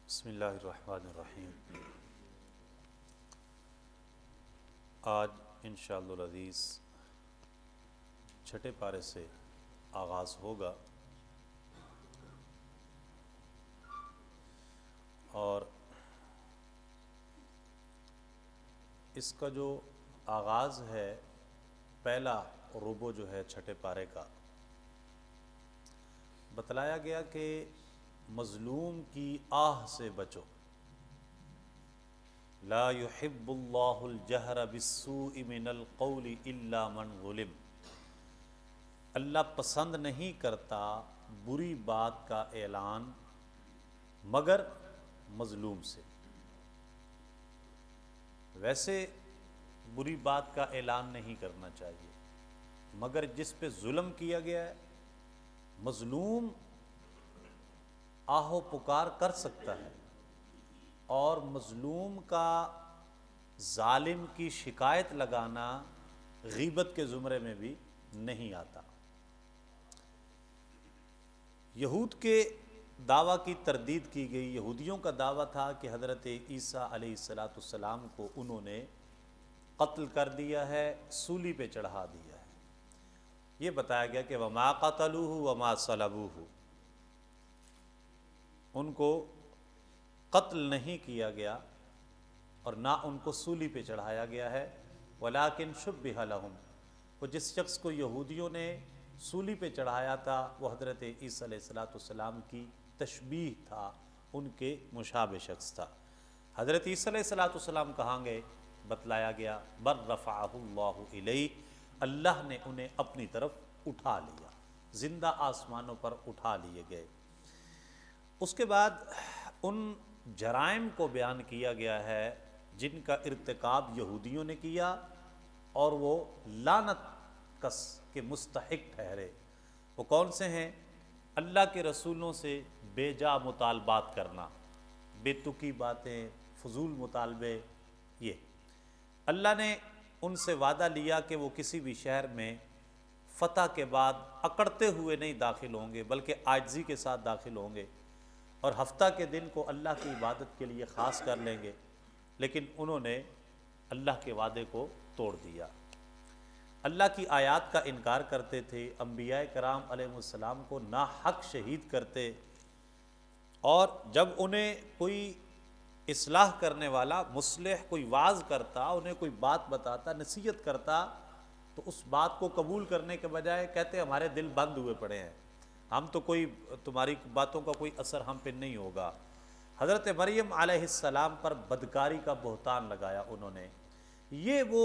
بسم اللہ الرحمن الرحیم۔ آج انشاءاللہ العزیز چھٹے پارے سے آغاز ہوگا اور اس کا جو آغاز ہے پہلا ربع جو ہے چھٹے پارے کا، بتلایا گیا کہ مظلوم کی آہ سے بچو، لا يحب اللہ الجہر بالسوء من القول الا من ظلم۔ اللہ پسند نہیں کرتا بری بات کا اعلان مگر مظلوم سے۔ ویسے بری بات کا اعلان نہیں کرنا چاہیے مگر جس پہ ظلم کیا گیا ہے، مظلوم آہ و پکار کر سکتا ہے اور مظلوم کا ظالم کی شکایت لگانا غیبت کے زمرے میں بھی نہیں آتا۔ یہود کے دعویٰ کی تردید کی گئی۔ یہودیوں کا دعویٰ تھا کہ حضرت عیسیٰ علیہ السلام کو انہوں نے قتل کر دیا ہے، سولی پہ چڑھا دیا ہے۔ یہ بتایا گیا کہ وما قتلوہ وما صلبوہ، ان کو قتل نہیں کیا گیا اور نہ ان کو سولی پہ چڑھایا گیا ہے، ولیکن شبہ لہم، وہ جس شخص کو یہودیوں نے سولی پہ چڑھایا تھا وہ حضرت عیسیٰ علیہ السلام کی تشبیہ تھا، ان کے مشابہ شخص تھا۔ حضرت عیسیٰ علیہ السلام کہاں گئے؟ بتلایا گیا بر رفعہ اللہ الیہ، اللہ نے انہیں اپنی طرف اٹھا لیا، زندہ آسمانوں پر اٹھا لیے گئے۔ اس کے بعد ان جرائم کو بیان کیا گیا ہے جن کا ارتکاب یہودیوں نے کیا اور وہ لعنت کس کے مستحق ٹھہرے۔ وہ کون سے ہیں؟ اللہ کے رسولوں سے بے جا مطالبات کرنا، بے تکی باتیں، فضول مطالبے۔ یہ اللہ نے ان سے وعدہ لیا کہ وہ کسی بھی شہر میں فتح کے بعد اکڑتے ہوئے نہیں داخل ہوں گے بلکہ عاجزی کے ساتھ داخل ہوں گے اور ہفتہ کے دن کو اللہ کی عبادت کے لیے خاص کر لیں گے، لیکن انہوں نے اللہ کے وعدے کو توڑ دیا، اللہ کی آیات کا انکار کرتے تھے، انبیاء کرام علیہ السلام کو ناحق شہید کرتے، اور جب انہیں کوئی اصلاح کرنے والا مصلح کوئی واعظ کرتا، انہیں کوئی بات بتاتا، نصیحت کرتا، تو اس بات کو قبول کرنے کے بجائے کہتے ہمارے دل بند ہوئے پڑے ہیں، ہم تو کوئی تمہاری باتوں کا کوئی اثر ہم پہ نہیں ہوگا۔ حضرت مریم علیہ السلام پر بدکاری کا بہتان لگایا انہوں نے۔ یہ وہ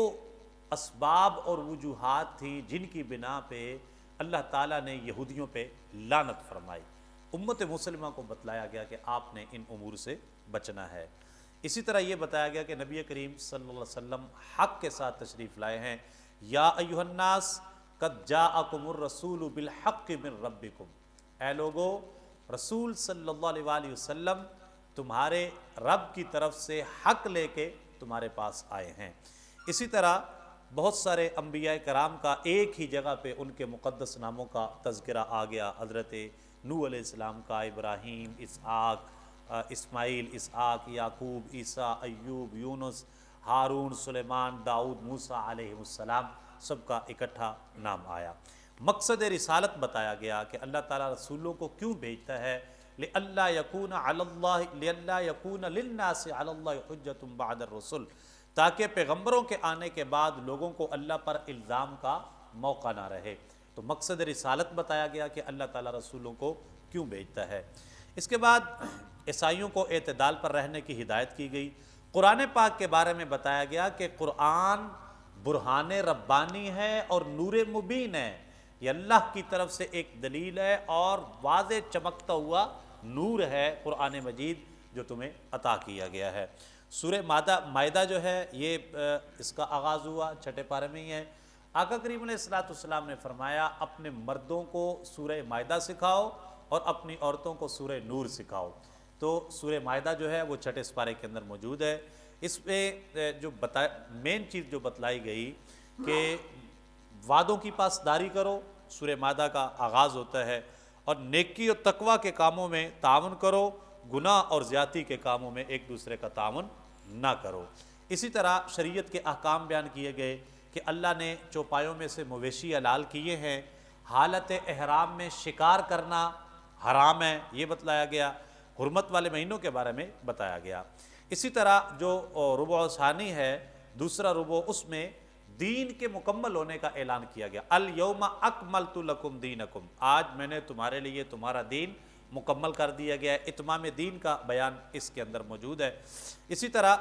اسباب اور وجوہات تھیں جن کی بنا پہ اللہ تعالیٰ نے یہودیوں پہ لعنت فرمائی۔ امت مسلمہ کو بتلایا گیا کہ آپ نے ان امور سے بچنا ہے۔ اسی طرح یہ بتایا گیا کہ نبی کریم صلی اللہ علیہ وسلم حق کے ساتھ تشریف لائے ہیں۔ یا ایھا الناس قد جاءکم الرسول بالحق من ربکم، اے لوگو رسول صلی اللہ علیہ وآلہ وسلم تمہارے رب کی طرف سے حق لے کے تمہارے پاس آئے ہیں۔ اسی طرح بہت سارے انبیاء کرام کا ایک ہی جگہ پہ ان کے مقدس ناموں کا تذکرہ آ گیا۔ حضرت نوح علیہ السلام کا، ابراہیم، اسحاق، اسماعیل، اسحاق، یعقوب، عیسیٰ، ایوب، یونس، ہارون، سلیمان، داؤد، موسیٰ علیہ السلام، سب کا اکٹھا نام آیا۔ مقصد رسالت بتایا گیا کہ اللہ تعالیٰ رسولوں کو کیوں بھیجتا ہے، لئلا یکون للناس علی اللہ حجۃ بعد الرسل، تاکہ پیغمبروں کے آنے کے بعد لوگوں کو اللہ پر الزام کا موقع نہ رہے۔ تو مقصد رسالت بتایا گیا کہ اللہ تعالیٰ رسولوں کو کیوں بھیجتا ہے۔ اس کے بعد عیسائیوں کو اعتدال پر رہنے کی ہدایت کی گئی۔ قرآن پاک کے بارے میں بتایا گیا کہ قرآن برہان ربانی ہے اور نور مبین ہے، یہ اللہ کی طرف سے ایک دلیل ہے اور واضح چمکتا ہوا نور ہے قرآن مجید جو تمہیں عطا کیا گیا ہے۔ سورہ مائدہ جو ہے یہ اس کا آغاز ہوا چھٹے پارے میں ہی ہے۔ آقا کریم علیہ السلام نے فرمایا اپنے مردوں کو سورہ مائدہ سکھاؤ اور اپنی عورتوں کو سورہ نور سکھاؤ۔ تو سورہ مائدہ جو ہے وہ چھٹے پارے کے اندر موجود ہے۔ اس پہ جو مین چیز جو بتلائی گئی کہ وعدوں کی پاسداری کرو، سورہ مائدہ کا آغاز ہوتا ہے، اور نیکی اور تقوی کے کاموں میں تعاون کرو، گناہ اور زیادتی کے کاموں میں ایک دوسرے کا تعاون نہ کرو۔ اسی طرح شریعت کے احکام بیان کیے گئے کہ اللہ نے چوپایوں میں سے مویشی حلال کیے ہیں، حالت احرام میں شکار کرنا حرام ہے، یہ بتلایا گیا، حرمت والے مہینوں کے بارے میں بتایا گیا۔ اسی طرح جو ربع ثانی ہے، دوسرا ربع، اس میں دین کے مکمل ہونے کا اعلان کیا گیا۔ الیوم اکملت لکم دینکم، آج میں نے تمہارے لیے تمہارا دین مکمل کر دیا گیا ہے، اتمام دین کا بیان اس کے اندر موجود ہے۔ اسی طرح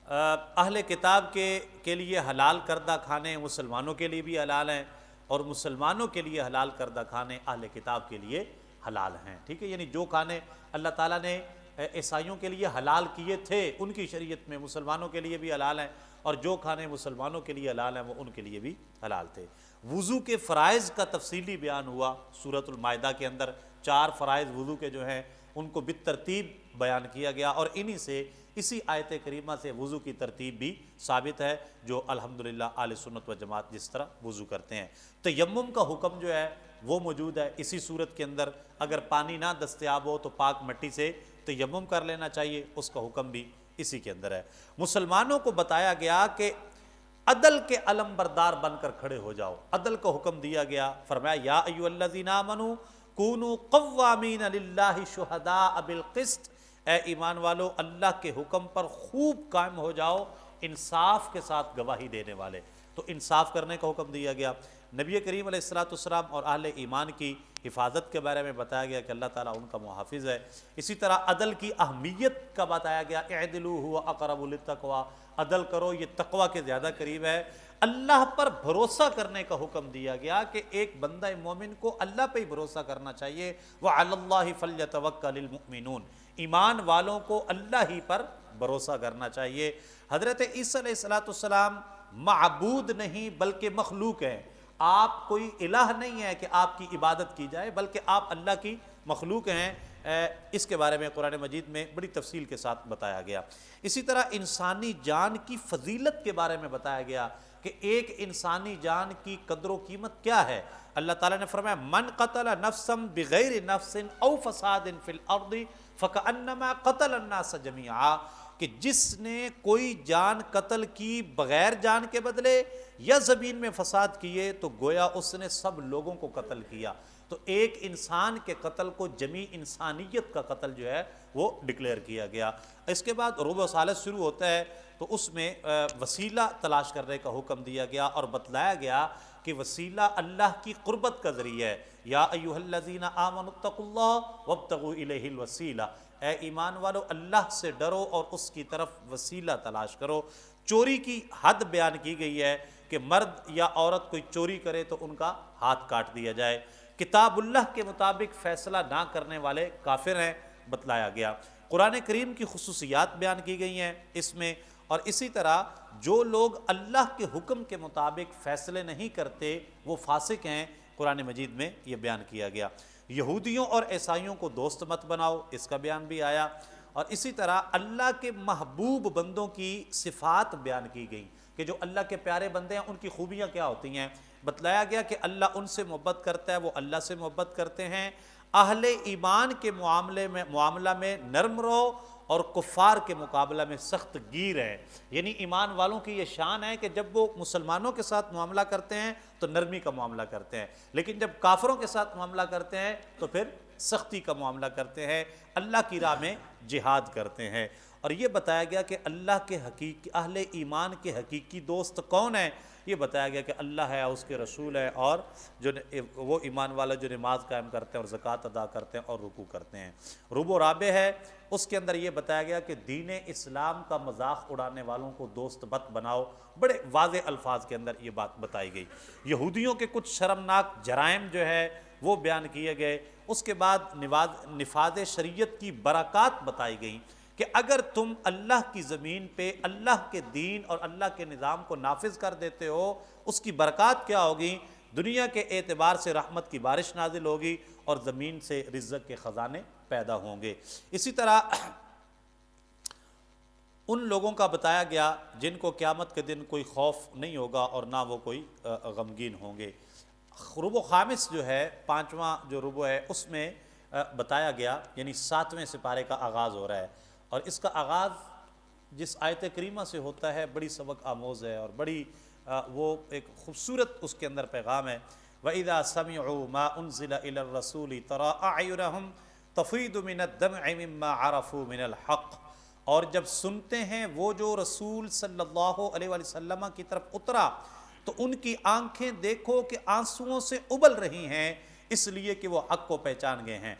اہل کتاب کے لیے حلال کردہ کھانے مسلمانوں کے لیے بھی حلال ہیں، اور مسلمانوں کے لیے حلال کردہ کھانے اہل کتاب کے لیے حلال ہیں، ٹھیک ہے، یعنی جو کھانے اللہ تعالیٰ نے عیسائیوں کے لیے حلال کیے تھے ان کی شریعت میں مسلمانوں کے لیے بھی حلال ہیں، اور جو کھانے مسلمانوں کے لیے حلال ہیں وہ ان کے لیے بھی حلال تھے۔ وضو کے فرائض کا تفصیلی بیان ہوا سورۃ المائدہ کے اندر، 4 فرائض وضو کے جو ہیں ان کو بالترتیب بیان کیا گیا، اور انہی سے اسی آیت کریمہ سے وضو کی ترتیب بھی ثابت ہے، جو الحمدللہ اہل سنت و جماعت جس طرح وضو کرتے ہیں۔ تیمم کا حکم جو ہے وہ موجود ہے اسی صورت کے اندر، اگر پانی نہ دستیاب ہو تو پاک مٹی سے تیمم کر لینا چاہیے، اس کا حکم بھی اسی کے اندر ہے۔ مسلمانوں کو بتایا گیا کہ عدل کے علم بردار بن کر کھڑے ہو جاؤ، عدل کا حکم دیا گیا، فرمایا یا ایھا الذین آمنوا کونوا قوامین للہ شہداء بالقسط، اے ایمان والو اللہ کے حکم پر خوب قائم ہو جاؤ، انصاف کے ساتھ گواہی دینے والے۔ تو انصاف کرنے کا حکم دیا گیا۔ نبی کریم علیہ السلام اور اہل ایمان کی حفاظت کے بارے میں بتایا گیا کہ اللہ تعالیٰ ان کا محافظ ہے۔ اسی طرح عدل کی اہمیت کا بتایا گیا، اعدلوا هو اقرب للتقوی، عدل کرو یہ تقوی کے زیادہ قریب ہے۔ اللہ پر بھروسہ کرنے کا حکم دیا گیا کہ ایک بندہ مومن کو اللہ پہ ہی بھروسہ کرنا چاہیے، وعلی اللہ فلیتوکل المؤمنون، ایمان والوں کو اللہ ہی پر بھروسہ کرنا چاہیے۔ حضرت عیسیٰ علیہ السلام معبود نہیں بلکہ مخلوق ہیں، آپ کوئی الہ نہیں ہے کہ آپ کی عبادت کی جائے، بلکہ آپ اللہ کی مخلوق ہیں۔ اس کے بارے میں قرآن مجید میں بڑی تفصیل کے ساتھ بتایا گیا۔ اسی طرح انسانی جان کی فضیلت کے بارے میں بتایا گیا کہ ایک انسانی جان کی قدر و قیمت کیا ہے۔ اللہ تعالیٰ نے فرمایا من قتل نفسا بغیر نفس او فساد فی الارض فکأنما قتل الناس جميعا، کہ جس نے کوئی جان قتل کی بغیر جان کے بدلے یا زمین میں فساد کیے تو گویا اس نے سب لوگوں کو قتل کیا۔ تو ایک انسان کے قتل کو جمیع انسانیت کا قتل جو ہے وہ ڈکلیئر کیا گیا۔ اس کے بعد ربع ثالث شروع ہوتا ہے تو اس میں وسیلہ تلاش کرنے کا حکم دیا گیا اور بتلایا گیا کہ وسیلہ اللہ کی قربت کا ذریعہ ہے۔ یا ایھا الذین آمنوا اتقوا اللہ وابتغوا الیہ الوسیلہ، اے ایمان والو اللہ سے ڈرو اور اس کی طرف وسیلہ تلاش کرو۔ چوری کی حد بیان کی گئی ہے کہ مرد یا عورت کوئی چوری کرے تو ان کا ہاتھ کاٹ دیا جائے۔ کتاب اللہ کے مطابق فیصلہ نہ کرنے والے کافر ہیں، بتلایا گیا۔ قرآن کریم کی خصوصیات بیان کی گئی ہیں اس میں، اور اسی طرح جو لوگ اللہ کے حکم کے مطابق فیصلے نہیں کرتے وہ فاسق ہیں، قرآن مجید میں یہ بیان کیا گیا۔ یہودیوں اور عیسائیوں کو دوست مت بناؤ، اس کا بیان بھی آیا، اور اسی طرح اللہ کے محبوب بندوں کی صفات بیان کی گئی کہ جو اللہ کے پیارے بندے ہیں ان کی خوبیاں کیا ہوتی ہیں۔ بتلایا گیا کہ اللہ ان سے محبت کرتا ہے، وہ اللہ سے محبت کرتے ہیں۔ اہل ایمان کے معاملہ میں نرم رہو اور کفار کے مقابلہ میں سخت گیر ہیں، یعنی ایمان والوں کی یہ شان ہے کہ جب وہ مسلمانوں کے ساتھ معاملہ کرتے ہیں تو نرمی کا معاملہ کرتے ہیں، لیکن جب کافروں کے ساتھ معاملہ کرتے ہیں تو پھر سختی کا معاملہ کرتے ہیں، اللہ کی راہ میں جہاد کرتے ہیں۔ اور یہ بتایا گیا کہ اللہ کے حقیقی اہل ایمان کے حقیقی دوست کون ہیں، یہ بتایا گیا کہ اللہ ہے، اس کے رسول ہے، اور جو وہ ایمان والا جو نماز قائم کرتے ہیں اور زکوٰۃ ادا کرتے ہیں اور رکوع کرتے ہیں۔ ربع رابع ہے، اس کے اندر یہ بتایا گیا کہ دین اسلام کا مذاق اڑانے والوں کو دوست مت بناؤ، بڑے واضح الفاظ کے اندر یہ بات بتائی گئی۔ یہودیوں کے کچھ شرمناک جرائم جو ہے وہ بیان کیے گئے۔ اس کے بعد نفاذ شریعت کی برکات بتائی گئیں کہ اگر تم اللہ کی زمین پہ اللہ کے دین اور اللہ کے نظام کو نافذ کر دیتے ہو، اس کی برکات کیا ہوگی؟ دنیا کے اعتبار سے رحمت کی بارش نازل ہوگی اور زمین سے رزق کے خزانے پیدا ہوں گے۔ اسی طرح ان لوگوں کا بتایا گیا جن کو قیامت کے دن کوئی خوف نہیں ہوگا اور نہ وہ کوئی غمگین ہوں گے۔ ربع خامس جو ہے، پانچواں جو ربع ہے، اس میں بتایا گیا، یعنی 7ویں سپارے کا آغاز ہو رہا ہے، اور اس کا آغاز جس آیت کریمہ سے ہوتا ہے بڑی سبق آموز ہے، اور بڑی وہ ایک خوبصورت اس کے اندر پیغام ہے۔ وَإِذَا سَمِعُوا مَا أُنزِلَ إِلَى الرَّسُولِ تَرَىٰ أَعْيُنَهُمْ تَفِيضُ مِنَ الدَّمْعِ مِمَّا عَرَفُوا مِنَ الْحَقِّ، اور جب سنتے ہیں وہ جو رسول صلی اللہ علیہ وآلہ وسلم کی طرف اترا تو ان کی آنکھیں دیکھو کہ آنسوؤں سے ابل رہی ہیں، اس لیے کہ وہ حق کو پہچان گئے ہیں۔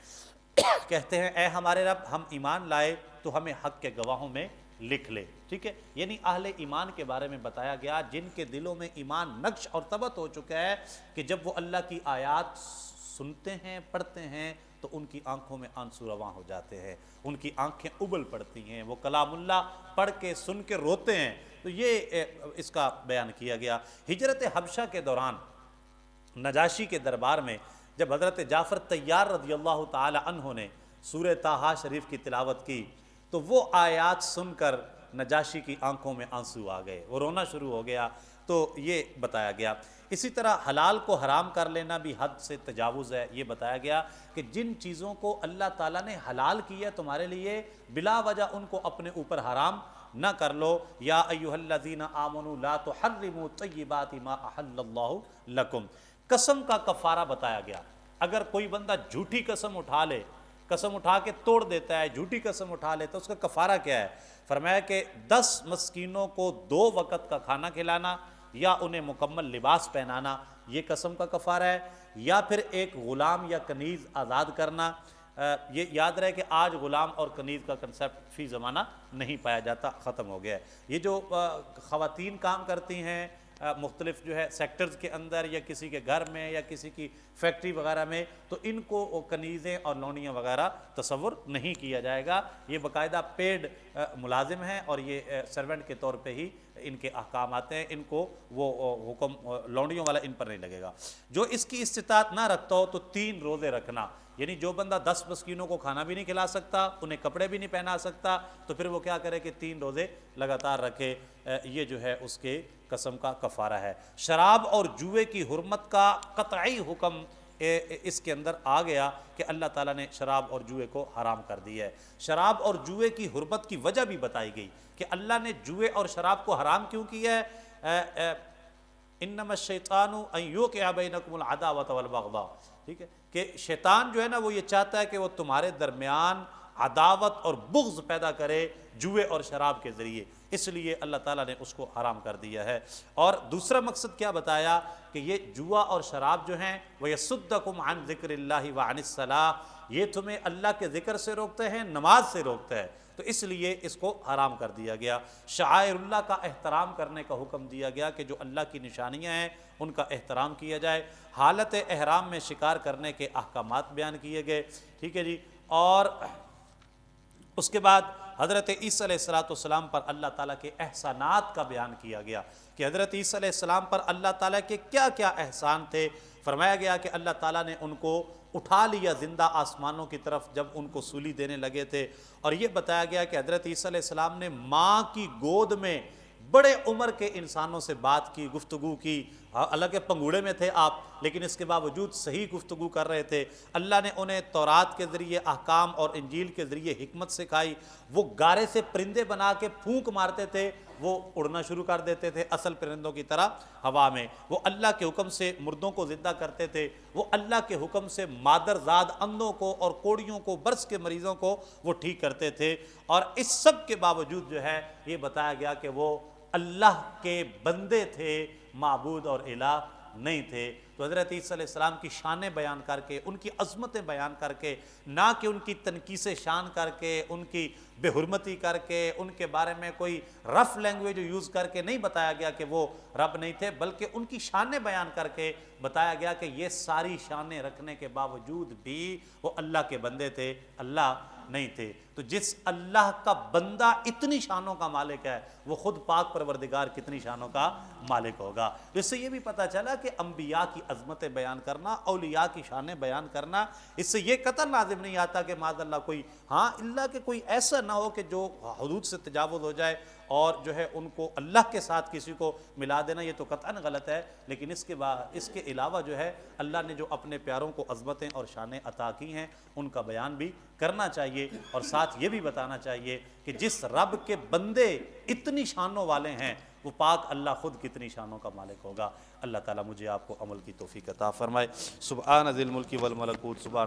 کہتے ہیں اے ہمارے رب، ہم ایمان لائے تو ہمیں حق کے گواہوں میں لکھ لے۔ ٹھیک ہے، یعنی اہل ایمان کے بارے میں بتایا گیا جن کے دلوں میں ایمان نقش اور ثبت ہو چکا ہے کہ جب وہ اللہ کی آیات سنتے ہیں، پڑھتے ہیں تو ان کی آنکھوں میں آنسو رواں ہو جاتے ہیں، ان کی آنکھیں ابل پڑتی ہیں، وہ کلام اللہ پڑھ کے سن کے روتے ہیں۔ تو یہ اس کا بیان کیا گیا۔ ہجرت حبشہ کے دوران نجاشی کے دربار میں جب حضرت جعفر طیار رضی اللہ تعالی عنہ نے سورہ طٰہٰ شریف کی تلاوت کی تو وہ آیات سن کر نجاشی کی آنکھوں میں آنسو آ گئے، وہ رونا شروع ہو گیا۔ تو یہ بتایا گیا۔ اسی طرح حلال کو حرام کر لینا بھی حد سے تجاوز ہے، یہ بتایا گیا کہ جن چیزوں کو اللہ تعالیٰ نے حلال کیا تمہارے لیے بلا وجہ ان کو اپنے اوپر حرام نہ کر لو۔ یا ایھا الذین آمنوا لا تحرموا طیبات ما احل اللہ لکم۔ قسم کا کفارہ بتایا گیا۔ اگر کوئی بندہ جھوٹی قسم اٹھا لے، قسم اٹھا کے توڑ دیتا ہے، جھوٹی قسم اٹھا لے تو اس کا کفارہ کیا ہے؟ فرمایا کہ 10 مسکینوں کو 2 وقت کا کھانا کھلانا یا انہیں مکمل لباس پہنانا، یہ قسم کا کفارہ ہے، یا پھر ایک غلام یا کنیز آزاد کرنا۔ یہ یاد رہے کہ آج غلام اور کنیز کا کنسیپٹ فی زمانہ نہیں پایا جاتا، ختم ہو گیا ہے۔ یہ جو خواتین کام کرتی ہیں مختلف جو ہے سیکٹرز کے اندر یا کسی کے گھر میں یا کسی کی فیکٹری وغیرہ میں، تو ان کو کنیزیں اور لونیاں وغیرہ تصور نہیں کیا جائے گا۔ یہ باقاعدہ پیڈ ملازم ہیں اور یہ سرونٹ کے طور پہ ہی ان کے احکام آتے ہیں، ان کو وہ حکم لونڈیوں والا ان پر نہیں لگے گا۔ جو اس کی استطاعت نہ رکھتا ہو تو 3 روزے رکھنا، یعنی جو بندہ 10 مسکینوں کو کھانا بھی نہیں کھلا سکتا، انہیں کپڑے بھی نہیں پہنا سکتا، تو پھر وہ کیا کرے کہ 3 روزے لگاتار رکھے۔ یہ جو ہے اس کے قسم کا کفارہ ہے۔ شراب اور جوئے کی حرمت کا قطعی حکم اس کے اندر آ گیا کہ اللہ تعالیٰ نے شراب اور جوئے کو حرام کر دیا ہے۔ شراب اور جوئے کی حرمت کی وجہ بھی بتائی گئی کہ اللہ نے جوئے اور شراب کو حرام کیوں کیا ہے۔ انما الشیطان ان یوقع بینکم العداوۃ والبغضاء، ٹھیک ہے، کہ شیطان جو ہے نا وہ یہ چاہتا ہے کہ وہ تمہارے درمیان عداوت اور بغض پیدا کرے جوئے اور شراب کے ذریعے، اس لیے اللہ تعالیٰ نے اس کو حرام کر دیا ہے۔ اور دوسرا مقصد کیا بتایا کہ یہ جوا اور شراب جو ہیں وَيَصُدَّكُمْ عَنْ ذِكْرِ اللَّهِ وَعَنِ الصَّلَاةِ، یہ تمہیں اللہ کے ذکر سے روکتے ہیں، نماز سے روکتے ہیں، تو اس لیے اس کو حرام کر دیا گیا۔ شعائر اللہ کا احترام کرنے کا حکم دیا گیا کہ جو اللہ کی نشانیاں ہیں ان کا احترام کیا جائے۔ حالت احرام میں شکار کرنے کے احکامات بیان کیے گئے، ٹھیک ہے جی۔ اور اس کے بعد حضرت عیسیٰ علیہ السلام پر اللہ تعالیٰ کے احسانات کا بیان کیا گیا کہ حضرت عیسیٰ علیہ السلام پر اللہ تعالیٰ کے کیا کیا احسان تھے۔ فرمایا گیا کہ اللہ تعالیٰ نے ان کو اٹھا لیا زندہ آسمانوں کی طرف جب ان کو سولی دینے لگے تھے، اور یہ بتایا گیا کہ حضرت عیسیٰ علیہ السلام نے ماں کی گود میں بڑے عمر کے انسانوں سے بات کی، گفتگو کی، حالانکہ پنگوڑے میں تھے آپ لیکن اس کے باوجود صحیح گفتگو کر رہے تھے۔ اللہ نے انہیں تورات کے ذریعے احکام اور انجیل کے ذریعے حکمت سکھائی۔ وہ گارے سے پرندے بنا کے پھونک مارتے تھے، وہ اڑنا شروع کر دیتے تھے اصل پرندوں کی طرح ہوا میں۔ وہ اللہ کے حکم سے مردوں کو زندہ کرتے تھے، وہ اللہ کے حکم سے مادرزاد اندھوں کو اور کوڑیوں کو، برس کے مریضوں کو وہ ٹھیک کرتے تھے۔ اور اس سب کے باوجود جو ہے یہ بتایا گیا کہ وہ اللہ کے بندے تھے، معبود اور الہ نہیں تھے۔ تو حضرت عیسیٰ علیہ السلام کی شانیں بیان کر کے، ان کی عظمتیں بیان کر کے، نہ کہ ان کی تنقیص شان کر کے، ان کی بے حرمتی کر کے، ان کے بارے میں کوئی رف لینگویج یوز کر کے نہیں بتایا گیا کہ وہ رب نہیں تھے، بلکہ ان کی شانیں بیان کر کے بتایا گیا کہ یہ ساری شانیں رکھنے کے باوجود بھی وہ اللہ کے بندے تھے، اللہ نہیں تھے۔ تو جس اللہ کا بندہ اتنی شانوں کا مالک ہے وہ خود پاک پروردگار کتنی شانوں کا مالک ہوگا۔ اس سے یہ بھی پتہ چلا کہ انبیاء کی عظمتیں بیان کرنا، اولیاء کی شانیں بیان کرنا، اس سے یہ قطعاً لازم نہیں آتا کہ معاذ اللہ کوئی اللہ کہ کوئی ایسا نہ ہو کہ جو حدود سے تجاوز ہو جائے اور جو ہے ان کو اللہ کے ساتھ کسی کو ملا دینا، یہ تو قطعاً غلط ہے۔ لیکن اس کے علاوہ جو ہے اللہ نے جو اپنے پیاروں کو عظمتیں اور شانیں عطا کی ہیں ان کا بیان بھی کرنا چاہیے، اور ساتھ یہ بھی بتانا چاہیے کہ جس رب کے بندے اتنی شانوں والے ہیں وہ پاک اللہ خود کتنی شانوں کا مالک ہوگا۔ اللہ تعالیٰ مجھے آپ کو عمل کی توفیق عطا فرمائے۔ سبحان ذی الملک والملکوت، سبحان